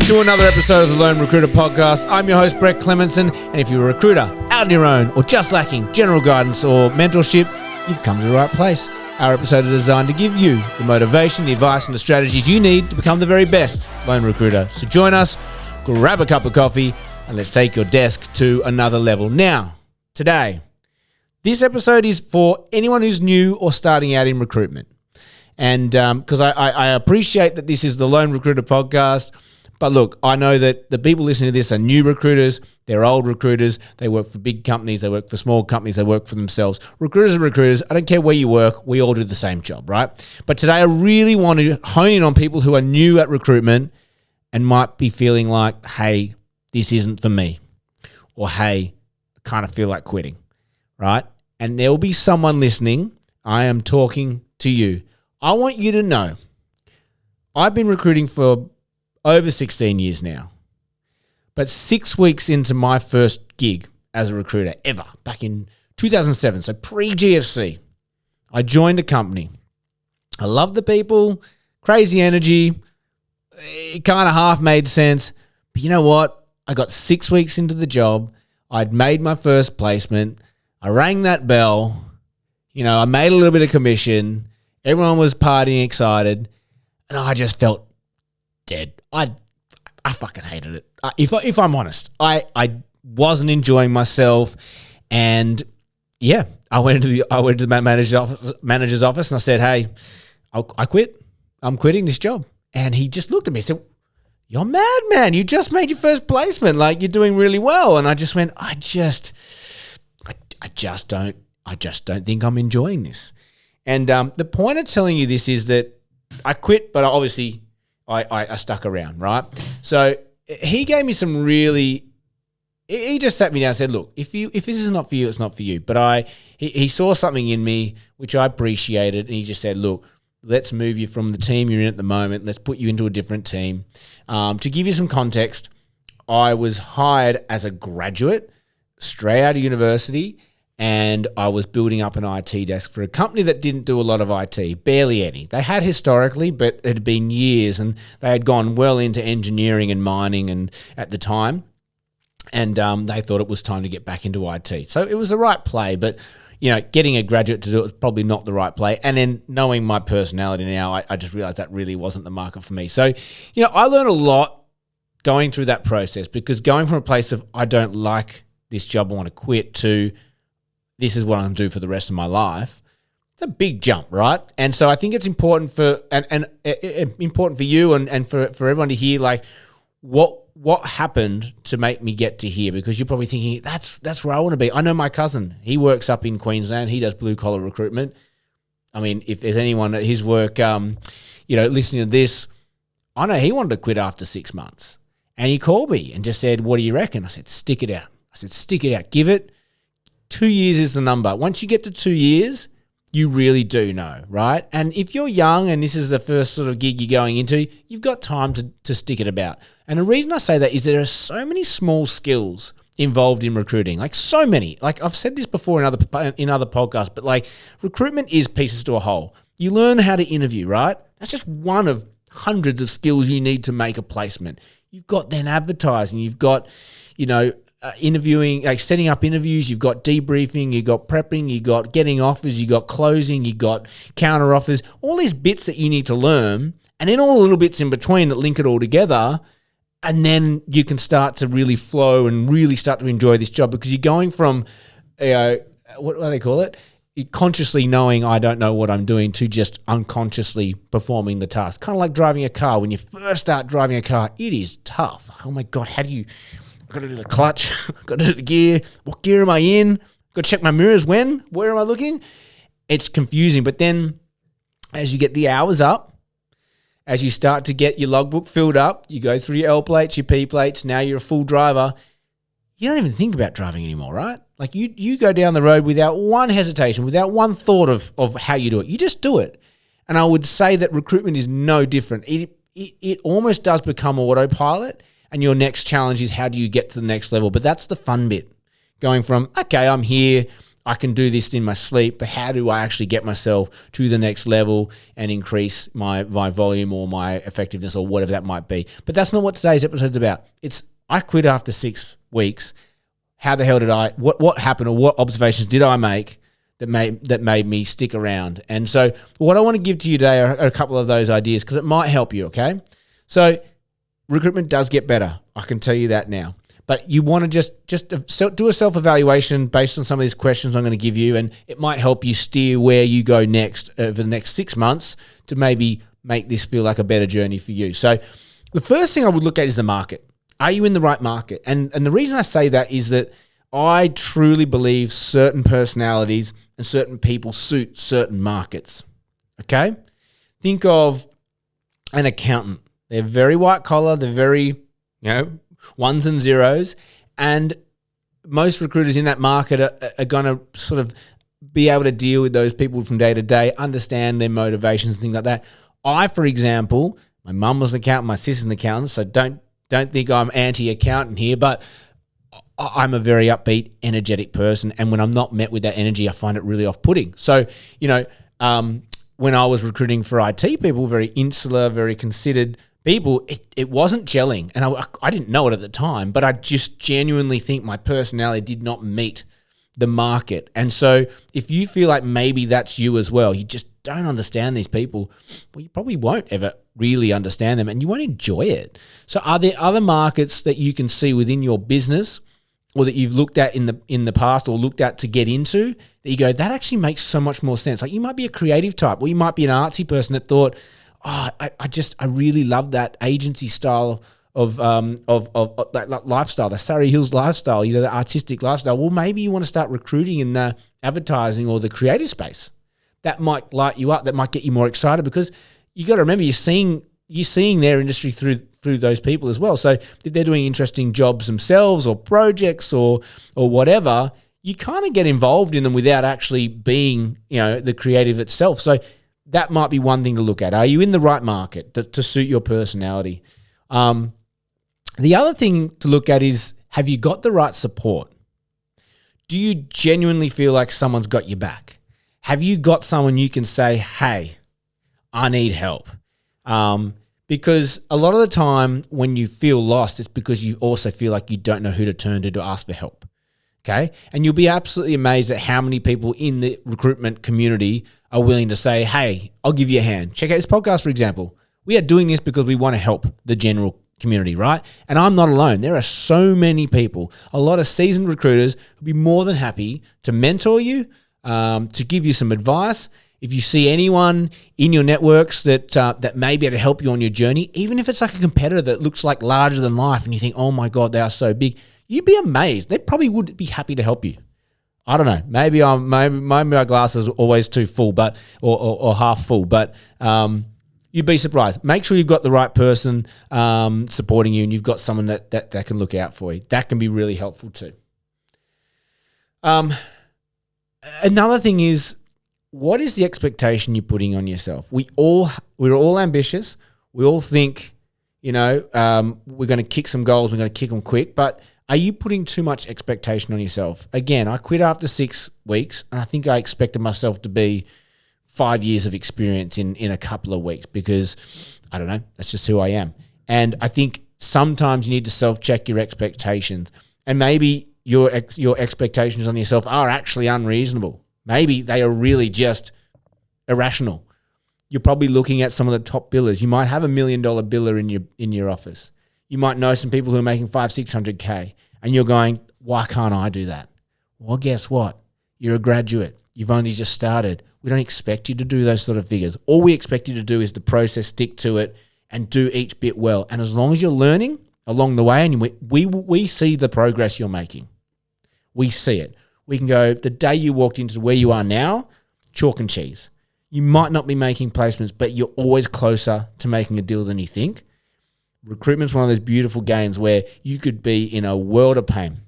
to another episode of the Lone Recruiter Podcast. I'm your host, Brett Clemenson, and if you're a recruiter, out on your own, or just lacking general guidance or mentorship, you've come to the right place. Our episode is designed to give you the motivation, the advice, and the strategies you need to become the very best lone recruiter. So join us, grab a cup of coffee, and let's take your desk to another level. Now, today, this episode is for anyone who's new or starting out in recruitment. And because I appreciate that this is the Lone Recruiter Podcast, but look, I know that the people listening to this are new recruiters, they're old recruiters, they work for big companies, they work for small companies, they work for themselves. Recruiters are recruiters. I don't care where you work, we all do the same job, right? But today I really want to hone in on people who are new at recruitment and might be feeling like, hey, this isn't for me. Or hey, I kind of feel like quitting, right? And there will be someone listening. I am talking to you. I want you to know, I've been recruiting for over 16 years now, but 6 weeks into my first gig as a recruiter ever, back in 2007, so pre-GFC, I joined a company. I love the people, crazy energy, it kind of half made sense, but you know what? I got 6 weeks into the job, I'd made my first placement, I rang that bell, I made a little bit of commission. Everyone was partying, excited, and I just felt dead. I fucking hated it. If I'm honest, I wasn't enjoying myself, and yeah, I went to the manager's office and I said, "Hey, I quit. I'm quitting this job." And he just looked at me and said, "You're mad, man. You just made your first placement. Like, you're doing really well." And I just went, I just don't think I'm enjoying this. And the point of telling you this is that I quit, but obviously I stuck around, right? So he gave me some really – he just sat me down and said, look, if this is not for you, it's not for you. But he saw something in me, which I appreciated, and he just said, look, let's move you from the team you're in at the moment. Let's put you into a different team. To give you some context, I was hired as a graduate straight out of university, and I was building up an IT desk for a company that didn't do a lot of IT, barely any. They had historically, but it had been years, and they had gone well into engineering and mining and at the time, and they thought it was time to get back into IT. So it was the right play, but getting a graduate to do it was probably not the right play. And then knowing my personality now, I just realized that really wasn't the market for me. So, I learned a lot going through that process, because going from a place of I don't like this job, I want to quit, to this is what I'm going to do for the rest of my life, it's a big jump, right? And so I think it's important for important for you and for everyone to hear, like, what happened to make me get to here, because you're probably thinking, that's where I want to be. I know my cousin, he works up in Queensland, he does blue collar recruitment. I mean, if there's anyone at his work, listening to this, I know he wanted to quit after 6 months, and he called me and just said, what do you reckon? I said, stick it out, give it. 2 years is the number. Once you get to 2 years, you really do know, right? And if you're young and this is the first sort of gig you're going into, you've got time to stick it about. And the reason I say that is there are so many small skills involved in recruiting, like so many. Like I've said this before in other podcasts, but like recruitment is pieces to a whole. You learn how to interview, right? That's just one of hundreds of skills you need to make a placement. You've got then advertising, you've got, interviewing, like setting up interviews, you've got debriefing, you've got prepping, you've got getting offers, you've got closing, you've got counter offers, all these bits that you need to learn, and then all the little bits in between that link it all together, and then you can start to really flow and really start to enjoy this job, because you're going from, what do they call it? You're consciously knowing I don't know what I'm doing to just unconsciously performing the task. Kind of like driving a car. When you first start driving a car, it is tough. Oh my God, how do you... Got to do the clutch, got to do the gear. What gear am I in? Got to check my mirrors when? Where am I looking? It's confusing. But then as you get the hours up, as you start to get your logbook filled up, you go through your L plates, your P plates, now you're a full driver, you don't even think about driving anymore, right? Like you go down the road without one hesitation, without one thought of how you do it. You just do it. And I would say that recruitment is no different. It almost does become autopilot. And your next challenge is how do you get to the next level? But that's the fun bit. Going from, okay, I'm here, I can do this in my sleep, but how do I actually get myself to the next level and increase my volume or my effectiveness or whatever that might be? But that's not what today's episode is about. It's I quit after 6 weeks. How the hell did what happened, or what observations did I make that made me stick around? And so what I want to give to you today are a couple of those ideas, because it might help you, okay? So recruitment does get better. I can tell you that now. But you want to just do a self-evaluation based on some of these questions I'm going to give you, and it might help you steer where you go next over the next 6 months to maybe make this feel like a better journey for you. So the first thing I would look at is the market. Are you in the right market? And the reason I say that is that I truly believe certain personalities and certain people suit certain markets, okay? Think of an accountant. They're very white collar. They're very, ones and zeros. And most recruiters in that market are going to sort of be able to deal with those people from day to day, understand their motivations and things like that. I, for example, my mum was an accountant, my sister's an accountant, so don't think I'm anti-accountant here, but I'm a very upbeat, energetic person, and when I'm not met with that energy, I find it really off-putting. So, when I was recruiting for IT people, very insular, very considered people, it wasn't gelling, and I didn't know it at the time, but I just genuinely think my personality did not meet the market. And so if you feel like maybe that's you as well, you just don't understand these people, well, you probably won't ever really understand them and you won't enjoy it. So are there other markets that you can see within your business or that you've looked at in the past or looked at to get into that you go, that actually makes so much more sense? Like you might be a creative type, or you might be an artsy person that thought, I really love that agency style of that lifestyle, the Surrey Hills lifestyle, the artistic lifestyle. Well, maybe you want to start recruiting in the advertising or the creative space. That might light you up. That might get you more excited, because you got to remember you're seeing their industry through those people as well. So if they're doing interesting jobs themselves or projects or whatever, you kind of get involved in them without actually being the creative itself. So that might be one thing to look at. Are you in the right market to suit your personality? The other thing to look at is, have you got the right support? Do you genuinely feel like someone's got your back? Have you got someone you can say, hey, I need help? Because a lot of the time when you feel lost, it's because you also feel like you don't know who to turn to ask for help. Okay? And you'll be absolutely amazed at how many people in the recruitment community are willing to say, hey, I'll give you a hand. Check out this podcast, for example. We are doing this because we want to help the general community, right? And I'm not alone. There are so many people, a lot of seasoned recruiters who'd be more than happy to mentor you, to give you some advice. If you see anyone in your networks that may be able to help you on your journey, even if it's like a competitor that looks like larger than life and you think, oh my God, they are so big, you'd be amazed. They probably would be happy to help you. I don't know. Maybe my glass is always too full, but or half full, but you'd be surprised. Make sure you've got the right person supporting you, and you've got someone that can look out for you. That can be really helpful too. Another thing is, what is the expectation you're putting on yourself? We're all ambitious. We all think, we're going to kick some goals. We're going to kick them quick. But are you putting too much expectation on yourself? Again, I quit after 6 weeks, and I think I expected myself to be 5 years of experience in a couple of weeks, because I don't know, that's just who I am. And I think sometimes you need to self-check your expectations, and maybe your expectations on yourself are actually unreasonable. Maybe they are really just irrational. You're probably looking at some of the top billers. You might have $1 million biller in your office. You might know some people who are making 500-600K, and you're going, why can't I do that? Well, guess what? You're a graduate. You've only just started. We don't expect you to do those sort of figures. All we expect you to do is the process, stick to it, and do each bit well. And as long as you're learning along the way, and we see the progress you're making, we see it. We can go, the day you walked into where you are now, chalk and cheese. You might not be making placements, but you're always closer to making a deal than you think. Recruitment's one of those beautiful games where you could be in a world of pain.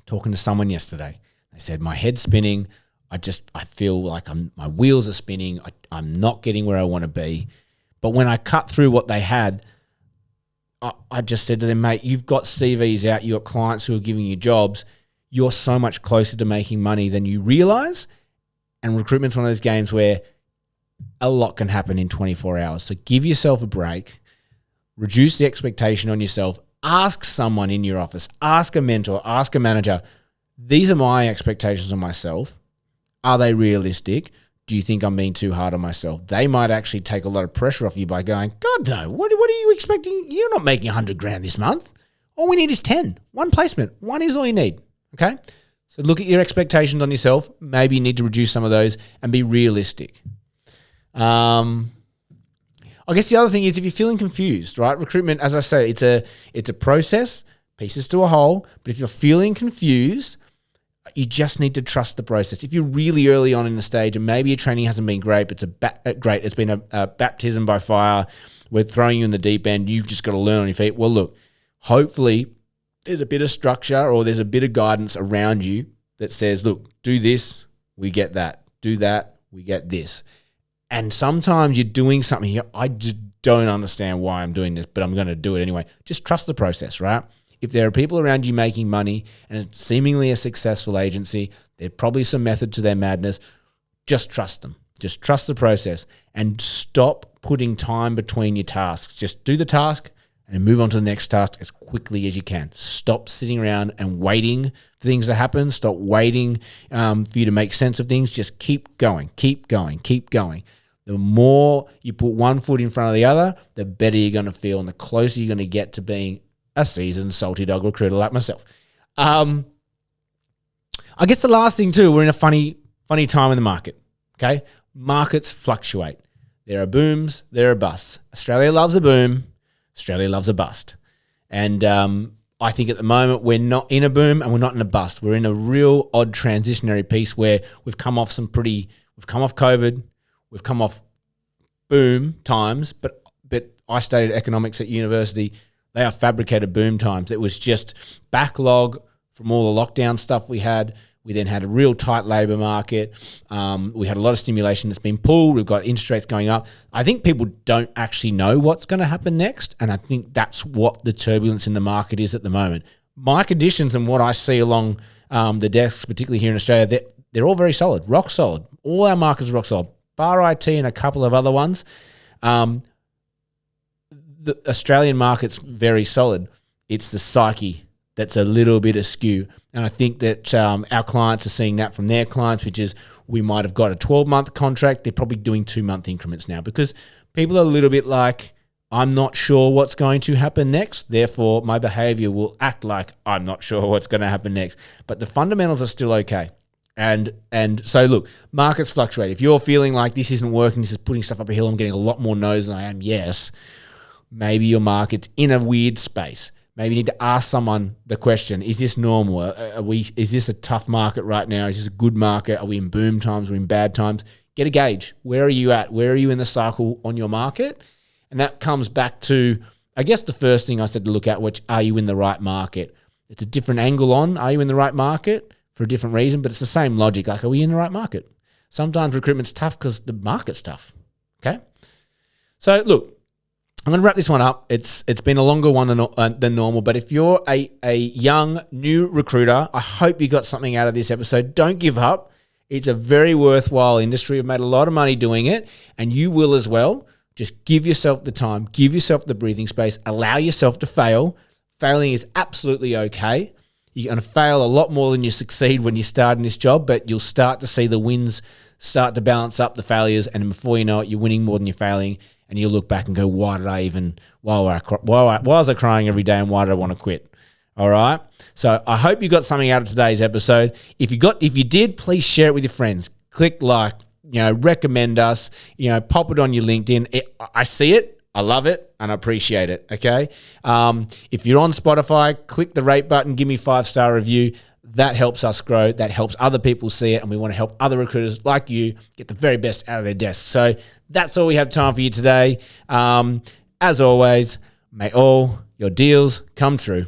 Talking to someone yesterday, they said, my head's spinning. I feel like my wheels are spinning. I'm not getting where I want to be. But when I cut through what they had, I just said to them, mate, you've got CVs out. You've got clients who are giving you jobs. you're so much closer to making money than you realize. And recruitment's one of those games where a lot can happen in 24 hours. So give yourself a break, reduce the expectation on yourself, ask someone in your office, ask a mentor, ask a manager, these are my expectations on myself. Are they realistic? Do you think I'm being too hard on myself? They might actually take a lot of pressure off you by going, God, no, what are you expecting? You're not making 100 grand this month. All we need is 10. One placement. One is all you need. Okay? So look at your expectations on yourself. Maybe you need to reduce some of those and be realistic. I guess the other thing is if you're feeling confused, right? Recruitment, as I say, it's a process, pieces to a whole. But if you're feeling confused, you just need to trust the process. If you're really early on in the stage and maybe your training hasn't been great, but it's been a baptism by fire, we're throwing you in the deep end, you've just got to learn on your feet. Well, look, hopefully there's a bit of structure or there's a bit of guidance around you that says, look, do this, we get that. Do that, we get this. And sometimes you're doing something here, I just don't understand why I'm doing this, but I'm going to do it anyway. Just trust the process, right? If there are people around you making money and it's seemingly a successful agency, there's probably some method to their madness. Just trust them. Just trust the process and stop putting time between your tasks. Just do the task and move on to the next task as quickly as you can. Stop sitting around and waiting for things to happen. Stop waiting for you to make sense of things. Just keep going, keep going, keep going. The more you put one foot in front of the other, the better you're going to feel and the closer you're going to get to being a seasoned salty dog recruiter like myself. I guess the last thing too, we're in a funny time in the market, okay? Markets fluctuate. There are booms, there are busts. Australia loves a boom, Australia loves a bust. And I think at the moment we're not in a boom and we're not in a bust. We're in a real odd transitionary piece where we've come off COVID, we've come off boom times, but I studied economics at university. They are fabricated boom times. It was just backlog from all the lockdown stuff we had. We then had a real tight labour market. We had a lot of stimulation that's been pulled. We've got interest rates going up. I think people don't actually know what's going to happen next, and I think that's what the turbulence in the market is at the moment. My conditions and what I see along the desks, particularly here in Australia, they're all very solid, rock solid. All our markets are rock solid, bar IT and a couple of other ones. The Australian market's very solid. It's the psyche that's a little bit askew. And I think that our clients are seeing that from their clients, which is we might have got a 12-month contract. They're probably doing 2-month increments now because people are a little bit like, I'm not sure what's going to happen next. Therefore, my behavior will act like I'm not sure what's going to happen next. But the fundamentals are still okay. And so, look, markets fluctuate. If you're feeling like this isn't working, this is putting stuff up a hill, I'm getting a lot more no's than I am yes, maybe your market's in a weird space. Maybe you need to ask someone the question, is this normal? Is this a tough market right now? Is this a good market? Are we in boom times? Are we in bad times? Get a gauge. Where are you at? Where are you in the cycle on your market? And that comes back to, I guess, the first thing I said to look at, which are you in the right market? It's a different angle on, are you in the right market for a different reason? But it's the same logic. Like, are we in the right market? Sometimes recruitment's tough because the market's tough. Okay? So, look, I'm going to wrap this one up. It's been a longer one than normal, but if you're a young, new recruiter, I hope you got something out of this episode. Don't give up. It's a very worthwhile industry. We've made a lot of money doing it, and you will as well. Just give yourself the time, give yourself the breathing space, allow yourself to fail. Failing is absolutely okay. You're going to fail a lot more than you succeed when you start in this job, but you'll start to see the wins start to balance up the failures, and before you know it, you're winning more than you're failing. And you'll look back and go, why was I crying every day and why did I want to quit? All right. So I hope you got something out of today's episode. If you did, please share it with your friends. Click like, recommend us, pop it on your LinkedIn. I see it. I love it and I appreciate it. Okay. If you're on Spotify, click the rate button, give me 5-star review. That helps us grow. That helps other people see it. And we want to help other recruiters like you get the very best out of their desks. So that's all we have time for you today. As always, may all your deals come true.